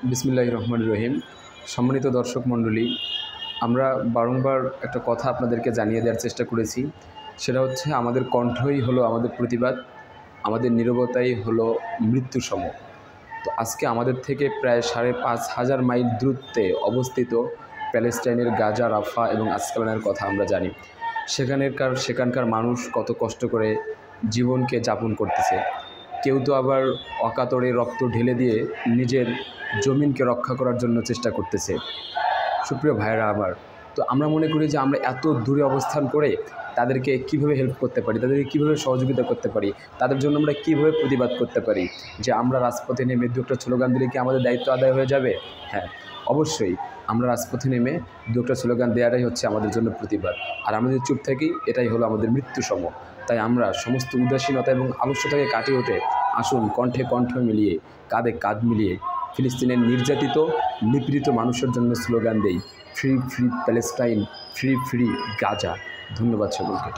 বিসমিল্লাহির রহমানির রহিম। সম্মানিত দর্শক মণ্ডলী, আমরা বারংবার একটা কথা আপনাদেরকে জানিয়ে দেওয়ার চেষ্টা করেছি। সেটা হচ্ছে আমাদের কণ্ঠই হলো আমাদের প্রতিবাদ, আমাদের নীরবতাই হলো মৃত্যুসম। তো আজকে আমাদের থেকে প্রায় ৫,৫০০ মাইল দূরত্বে অবস্থিত প্যালেস্টাইনের গাজা, রাফা এবং আসকালানের কথা আমরা জানি। সেখানকার মানুষ কত কষ্ট করে জীবনকে যাপন করতেছে। কেউ তো আবার অকাতরে রক্ত ঢেলে দিয়ে নিজের জমিনকে রক্ষা করার জন্য চেষ্টা করতেছে। সুপ্রিয় ভাইয়েরা আমার, তো আমরা মনে করি যে আমরা এত দূরে অবস্থান করে তাদেরকে কীভাবে হেল্প করতে পারি, তাদেরকে কীভাবে সহযোগিতা করতে পারি, তাদের জন্য আমরা কীভাবে প্রতিবাদ করতে পারি। যে আমরা রাজপথে নেমে দু একটা স্লোগান দিলে কি আমাদের দায়িত্ব আদায় হয়ে যাবে? হ্যাঁ, অবশ্যই আমরা রাজপথে নেমে দু একটা স্লোগান দেওয়াটাই হচ্ছে আমাদের জন্য প্রতিবাদ। আর আমরা যদি চুপ থাকি, এটাই হলো আমাদের মৃত্যুসম। তাই আমরা সমস্ত উদাসীনতা এবং আলস্যতাকে কাটিয়ে ওঠে আসুন কণ্ঠে কণ্ঠ মিলিয়ে, কাঁধে কাঁধ মিলিয়ে ফিলিস্তিনের নির্যাতিত নিপীড়িত মানুষের জন্য স্লোগান দেই, free free Palestine, free free Gaza. ধন্যবাদ সকলকে।